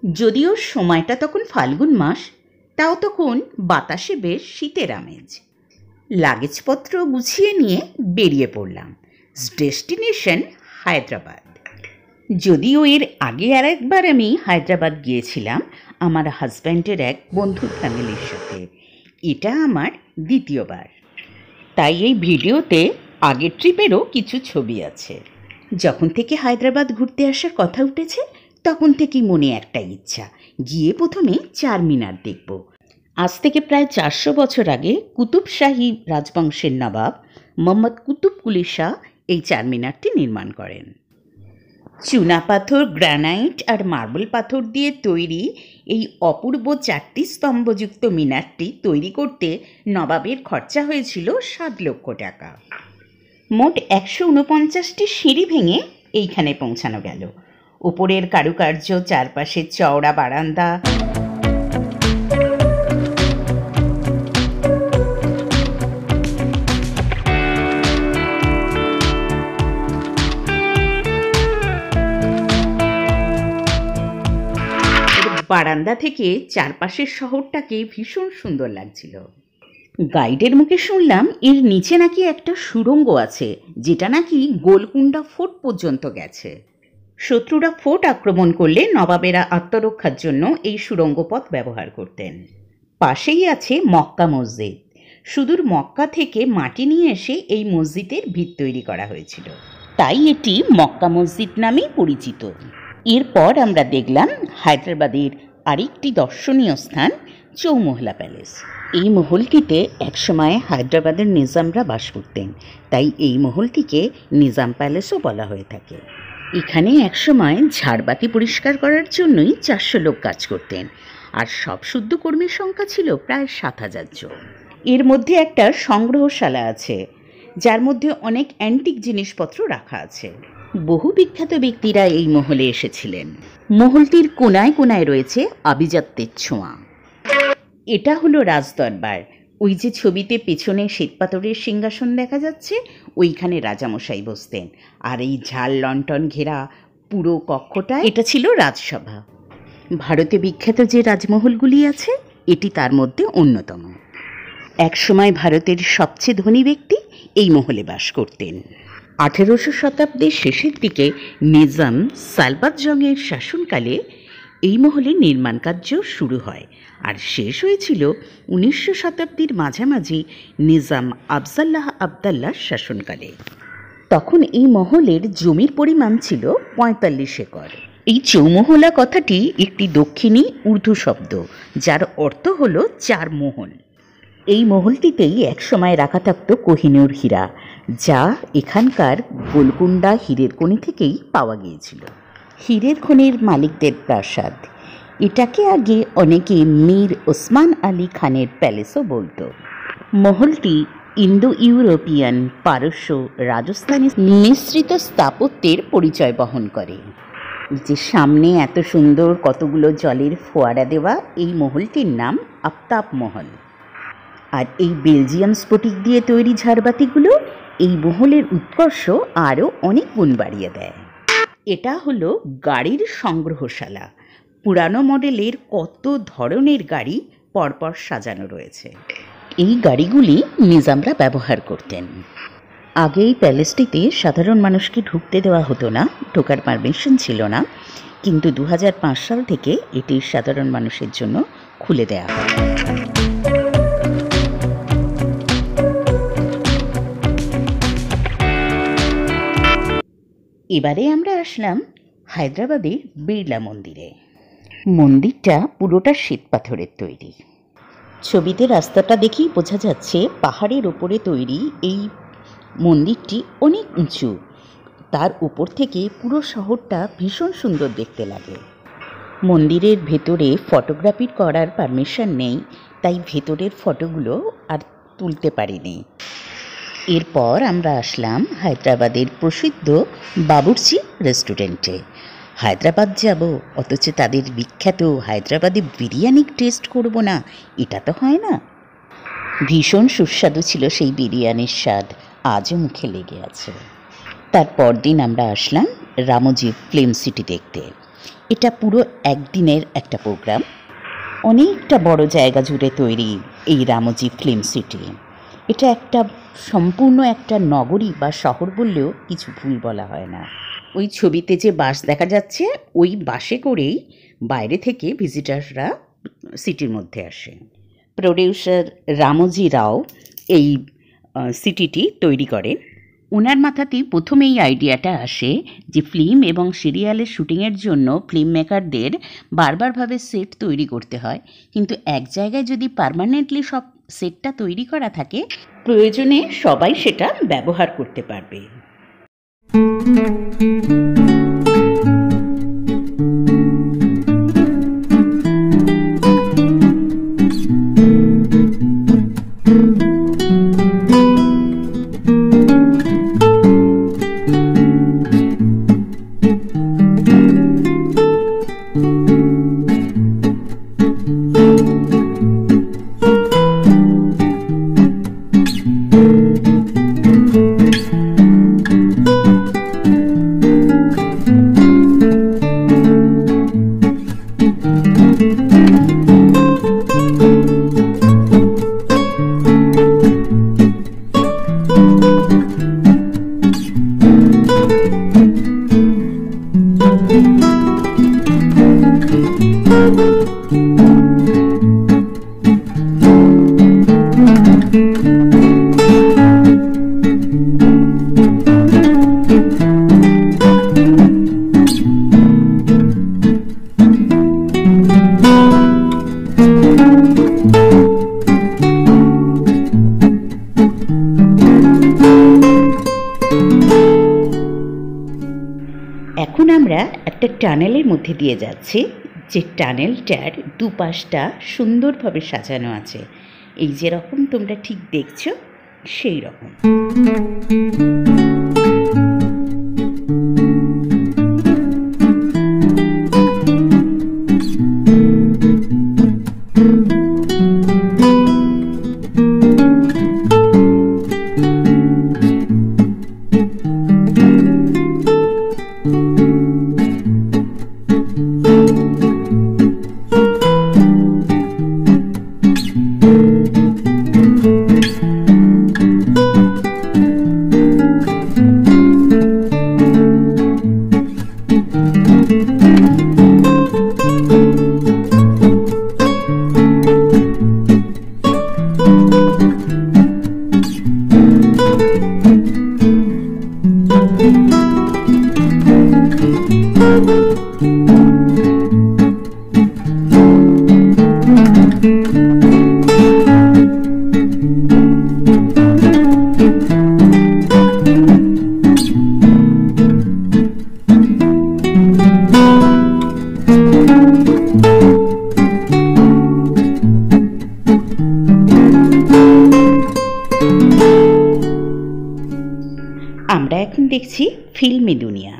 যদিও সময়টা তখন ফাল্গুন মাস, তাও তখন বাতাসে বেশ শীতের আমেজ। লাগেজপত্র গুছিয়ে নিয়ে বেরিয়ে পড়লাম। ডেস্টিনেশন হায়দ্রাবাদ। যদিও এর আগে আর একবার আমি হায়দ্রাবাদ গিয়েছিলাম আমার হাজব্যান্ডের এক বন্ধুর ফ্যামিলির সাথে। এটা আমার দ্বিতীয়বার, তাই এই ভিডিওতে আগের ট্রিপেরও কিছু ছবি আছে। যখন থেকে হায়দ্রাবাদ ঘুরতে আসার কথা উঠেছে তখন থেকেই মনে একটা ইচ্ছা, গিয়ে প্রথমে চারমিনার দেখব। আজ থেকে প্রায় 400 বছর আগে কুতুব শাহী রাজবংশের নবাব মোহাম্মদ কুতুব কুলি শাহ এই চারমিনারটি নির্মাণ করেন। চুনা পাথর, গ্রানাইট আর মার্বেল পাথর দিয়ে তৈরি এই অপূর্ব 4টি স্তম্ভযুক্ত মিনারটি তৈরি করতে নবাবের খরচা হয়েছিল 7 লক্ষ টাকা। মোট 149টি সিঁড়ি ভেঙে এইখানে পৌঁছানো গেল। উপরের কারুকার্য, চারপাশে চওড়া বারান্দা, বারান্দা থেকে চারপাশের শহরটাকে ভীষণ সুন্দর লাগছিল। গাইডের মুখে শুনলাম এর নিচে নাকি একটা সুড়ঙ্গ আছে, যেটা নাকি গোলকুন্ডা ফোর্ট পর্যন্ত গেছে। শত্রুরা ফোর্ট আক্রমণ করলে নবাবেরা আত্মরক্ষার জন্য এই সুড়ঙ্গ পথ ব্যবহার করতেন। পাশেই আছে মক্কা মসজিদ। সুদূর মক্কা থেকে মাটি নিয়ে এসে এই মসজিদের ভিত তৈরি করা হয়েছিল, তাই এটি মক্কা মসজিদ নামেই পরিচিত। এরপর আমরা দেখলাম হায়দ্রাবাদের আরেকটি দর্শনীয় স্থান, চৌমহলা প্যালেস। এই মহলটিতে একসময় হায়দ্রাবাদের নিজামরা বাস করতেন, তাই এই মহলটিকে নিজাম প্যালেসও বলা হয়ে থাকে। এখানে একসময় ঝাড়বাতি পরিষ্কার করার জন্যই 400 লোক কাজ করতেন, আর সব শুদ্ধ কর্মীর সংখ্যা ছিল প্রায় 7000 জন। এর মধ্যে একটা সংগ্রহশালা আছে, যার মধ্যে অনেক অ্যান্টিক জিনিসপত্র রাখা আছে। বহু বিখ্যাত ব্যক্তিরা এই মহলে এসেছিলেন। মহলটির কোনায় কোনায় রয়েছে আভিজাত্যের ছোঁয়া। এটা হলো রাজদরবার। ওই যে ছবিতে পেছনে শ্বেতপাথরের সিংহাসন দেখা যাচ্ছে, ওইখানে রাজামশাই বসতেন। আর এই ঝাল লণ্ঠন ঘেরা পুরো কক্ষটা, এটা ছিল রাজসভা। ভারতে বিখ্যাত যে রাজমহলগুলি আছে, এটি তার মধ্যে অন্যতম। একসময় ভারতের সবচেয়ে ধনী ব্যক্তি এই মহলে বাস করতেন। 1800 শতাব্দীর শেষের দিকে নিজাম সালবাত জংয়ের শাসনকালে এই মহলের নির্মাণ কার্য শুরু হয়, আর শেষ হয়েছিল 1900 শতাব্দীর মাঝামাঝি নিজাম আফজাল্লাহ আবদাল্লার শাসনকালে। তখন এই মহলের জমির পরিমাণ ছিল 45 একর। এই চৌমহলা কথাটি একটি দক্ষিণী উর্দু শব্দ, যার অর্থ হল 4 মহল। এই মহলটিতেই একসময় রাখা থাকত কোহিনূর হীরা, যা এখানকার গোলকুন্ডা হীরের খনি থেকেই পাওয়া গিয়েছিল। হীরের খনির মালিকদের প্রাসাদ। এটাকে আগে অনেকে মীর ওসমান আলী খানের প্যালেসও বলতো। মহলটি ইন্দো ইউরোপিয়ান, পারস্য, রাজস্থানী মিশ্রিত স্থাপত্যের পরিচয় বহন করে। যে সামনে এত সুন্দর কতগুলো জলের ফোয়ারা দেওয়া এই মহলটির নাম আফতাব মহল। আর এই বেলজিয়াম স্ফটিক দিয়ে তৈরি ঝাড়বাতিগুলো এই মহলের উৎকর্ষ আরও অনেক গুণ বাড়িয়ে দেয়। এটা হলো গাড়ির সংগ্রহশালা। পুরানো মডেলের কত ধরনের গাড়ি পরপর সাজানো রয়েছে। এই গাড়িগুলি নিজামরা ব্যবহার করতেন। আগে এই প্যালেসটিতে সাধারণ মানুষকে ঢুকতে দেওয়া হতো না, ঢোকার পারমিশন ছিল না, কিন্তু 2005 সাল থেকে এটি সাধারণ মানুষের জন্য খুলে দেওয়া হয়। এবারে আমরা আসলাম হায়দ্রাবাদের বিড়লা মন্দিরে। মন্দিরটা পুরোটা শ্বেতপাথরের তৈরি। ছবিতে রাস্তাটা দেখেই বোঝা যাচ্ছে পাহাড়ের ওপরে তৈরি এই মন্দিরটি অনেক উঁচু। তার উপর থেকে পুরো শহরটা ভীষণ সুন্দর দেখতে লাগে। মন্দিরের ভেতরে ফটোগ্রাফি করার পারমিশন নেই, তাই ভেতরের ফটোগুলো আর তুলতে পারিনি। এরপর আমরা আসলাম হায়দ্রাবাদের প্রসিদ্ধ বাবুর্চি রেস্টুরেন্টে। হায়দ্রাবাদ যাব, অথচ তাদের বিখ্যাত হায়দ্রাবাদি বিরিয়ানি টেস্ট করব না, এটা তো হয় না। ভীষণ সুস্বাদু ছিল সেই বিরিয়ানির স্বাদ, আজও মুখে লেগে আছে। তারপর দিন আমরা আসলাম রামোজি ফিল্ম সিটি দেখতে। এটা পুরো একদিনের একটা প্রোগ্রাম, অনেকটা বড় জায়গা জুড়ে তৈরি এই রামোজি ফিল্ম সিটি। এটা একটা সম্পূর্ণ একটা নগরী বা শহর বললেও কিছু ভুল বলা হয় না। ওই ছবিতে যে বাস দেখা যাচ্ছে, ওই বাসে করেই বাইরে থেকে ভিজিটাররা সিটির মধ্যে আসে। প্রডিউসার রামোজি রাও এই সিটিটি তৈরি করেন। ওনার মাথাতেই প্রথম এই আইডিয়াটা আসে যে ফিল্ম এবং সিরিয়ালের শুটিংয়ের জন্য ফিল্ম মেকারদের বারবারভাবে সেট তৈরি করতে হয়, কিন্তু এক জায়গায় যদি পার্মানেন্টলি সব সেটটা তৈরি করা থাকে, প্রয়োজনে সবাই সেটা ব্যবহার করতে পারবে। এখন আমরা একটা টানেলের মধ্যে দিয়ে যাচ্ছি, যে টানেলটার দুপাশটা সুন্দরভাবে সাজানো আছে। এই যেরকম তোমরা ঠিক দেখছো সেই রকম। আমরা এখন দেখছি ফিল্মি দুনিয়া।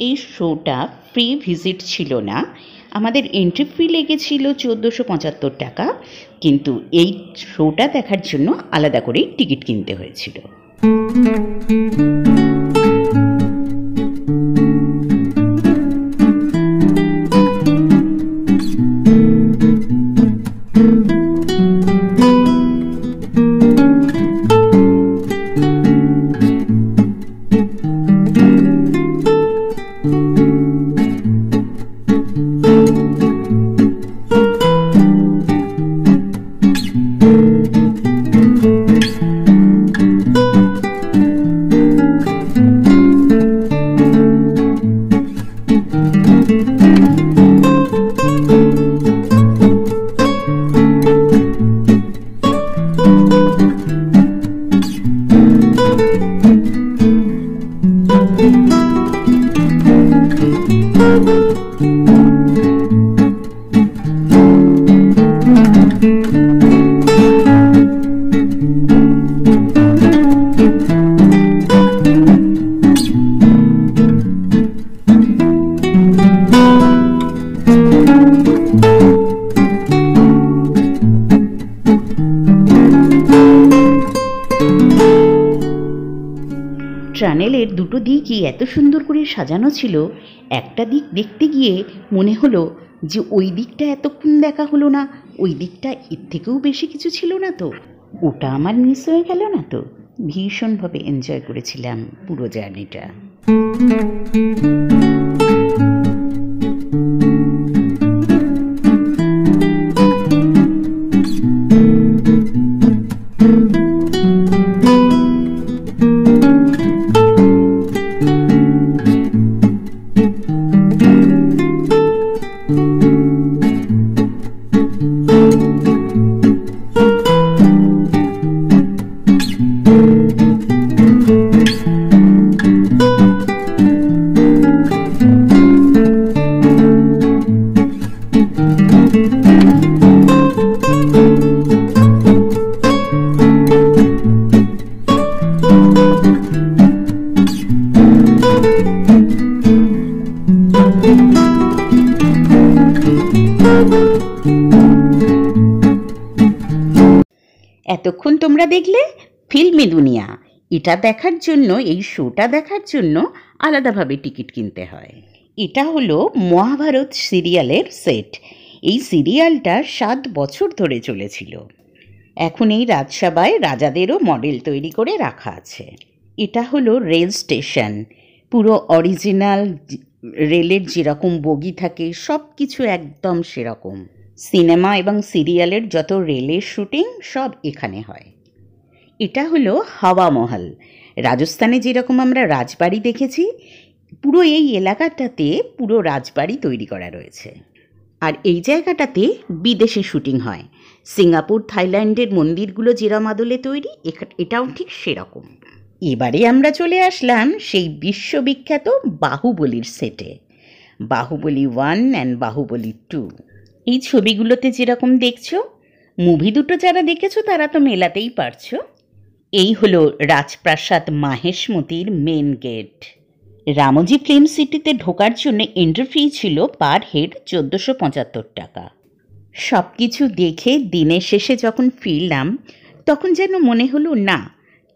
এই শোটা ফ্রি ভিজিট ছিল না, আমাদের এন্ট্রি ফি লেগেছিল 1475 টাকা, কিন্তু এই শোটা দেখার জন্য আলাদা করেই টিকিট কিনতে হয়েছিল। দুটো দিকই এত সুন্দর করে সাজানো ছিল, একটা দিক দেখতে গিয়ে মনে হলো যে ওই দিকটা এতক্ষণ দেখা হলো না, ওই দিকটা এর থেকেও বেশি কিছু ছিল না তো, ওটা আমার মিস হয়ে গেল না তো। ভীষণভাবে এনজয় করেছিলাম পুরো জার্নিটা। এতক্ষণ তোমরা দেখলে ফিল্মি দুনিয়া। এটা দেখার জন্য, এই শোটা দেখার জন্য আলাদাভাবে টিকিট কিনতে হয়। এটা হলো মহাভারত সিরিয়ালের সেট। এই সিরিয়ালটা 7 বছর ধরে চলেছিল। এখন এই রাজসভায় রাজাদেরও মডেল তৈরি করে রাখা আছে। এটা হলো রেল স্টেশন, পুরো অরিজিনাল রেলের যেরকম বগি থাকে সব কিছু একদম সেরকম। সিনেমা এবং সিরিয়ালের যত রেলের শুটিং সব এখানে হয়। এটা হলো হাওয়া মহল। রাজস্থানে যেরকম আমরা রাজবাড়ি দেখেছি, পুরো এই এলাকাটাতে পুরো রাজবাড়ি তৈরি করা রয়েছে। আর এই জায়গাটাতে বিদেশে শুটিং হয়। সিঙ্গাপুর, থাইল্যান্ডের মন্দিরগুলো যেরকম আদলে তৈরি, এটাও ঠিক সেরকম। এবারে আমরা চলে আসলাম সেই বিশ্ববিখ্যাত বাহুবলীর সেটে। বাহুবলী 1 অ্যান্ড বাহুবলী 2। এই ছবিগুলোতে যেরকম দেখছো, মুভি দুটো যারা দেখেছো তারা তো মেলাতেই পারছো। এই হলো রাজপ্রাসাদ মাহেশমতির মেন গেট। রামোজি ফিল্ম সিটিতে ঢোকার জন্য এন্ট্রি ফি ছিল পার হেড 1475 টাকা। সব কিছু দেখে দিনের শেষে যখন ফিরলাম, তখন যেন মনে হলো না,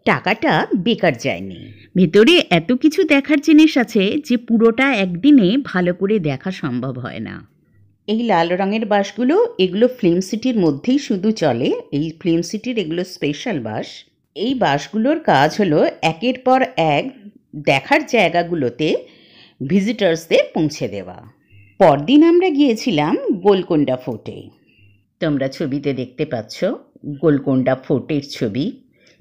টাকাটা বেকার যায়নি। ভেতরে এত কিছু দেখার জিনিস আছে যে পুরোটা একদিনে ভালো করে দেখা সম্ভব হয় না। এই লাল রঙের বাসগুলো, এগুলো ফিল্ম সিটির মধ্যেই শুধু চলে। এই ফিল্ম সিটির এগুলো স্পেশাল বাস। এই বাসগুলোর কাজ হলো একের পর এক দেখার জায়গাগুলোতে ভিজিটার্সদের পৌঁছে দেওয়া। পরদিন আমরা গিয়েছিলাম গোলকোন্ডা ফোর্টে। তোমরা ছবিতে দেখতে পাচ্ছ গোলকোন্ডা ফোর্টের ছবি।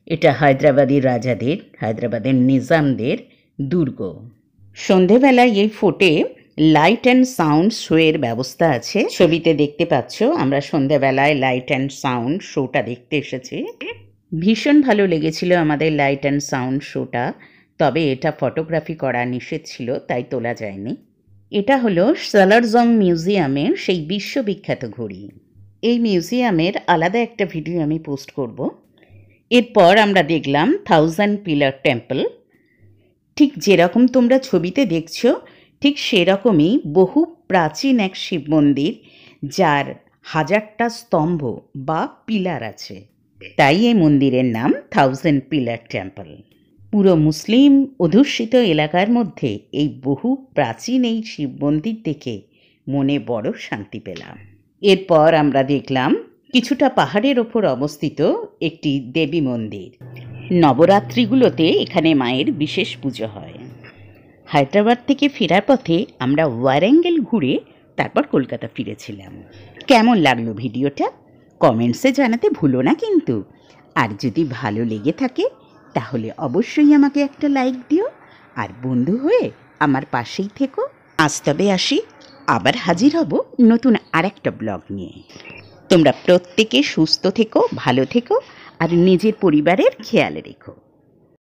এটা হায়দ্রাবাদের রাজাদের, হায়দ্রাবাদের নিজামদের দুর্গ। সন্ধেবেলায় এই ফোর্টে লাইট অ্যান্ড সাউন্ড শোয়ের ব্যবস্থা আছে। ছবিতে দেখতে পাচ্ছ আমরা সন্ধেবেলায় লাইট অ্যান্ড সাউন্ড শোটা দেখতে এসেছি। ভীষণ ভালো লেগেছিল আমাদের লাইট অ্যান্ড সাউন্ড শোটা। তবে এটা ফটোগ্রাফি করা নিষেধ ছিল, তাই তোলা যায়নি। এটা হলো সালারজং মিউজিয়ামের সেই বিশ্ববিখ্যাত ঘড়ি। এই মিউজিয়ামের আলাদা একটা ভিডিও আমি পোস্ট করব। এরপর আমরা দেখলাম 1000 পিলার টেম্পল। ঠিক যেরকম তোমরা ছবিতে দেখছো, ঠিক সেরকমই বহু প্রাচীন এক শিব মন্দির, যার 1000টা স্তম্ভ বা পিলার আছে। তাই এই মন্দিরের নাম 1000 পিলার টেম্পল। পুরো মুসলিম অধ্যুষিত এলাকার মধ্যে এই বহু প্রাচীন এই শিব মন্দির দেখে মনে বড় শান্তি পেলাম। এরপর আমরা দেখলাম কিছুটা পাহাড়ের ওপর অবস্থিত একটি দেবী মন্দির। নবরাত্রিগুলোতে এখানে মায়ের বিশেষ পুজো হয়। হায়দ্রাবাদ থেকে ফেরার পথে আমরা ওয়ারাঙ্গল ঘুরে তারপর কলকাতা ফিরেছিলাম। কেমন লাগলো ভিডিওটা কমেন্টসে জানাতে ভুলো না কিন্তু। আর যদি ভালো লেগে থাকে তাহলে অবশ্যই আমাকে একটা লাইক দিও, আর বন্ধু হয়ে আমার পাশেই থেকো। আজ তবে আসি, আবার হাজির হব নতুন আরেকটা ব্লগ নিয়ে। তোমরা প্রত্যেকে সুস্থ থেকো, ভালো থেকো, আর নিজের পরিবারের খেয়াল রেখো।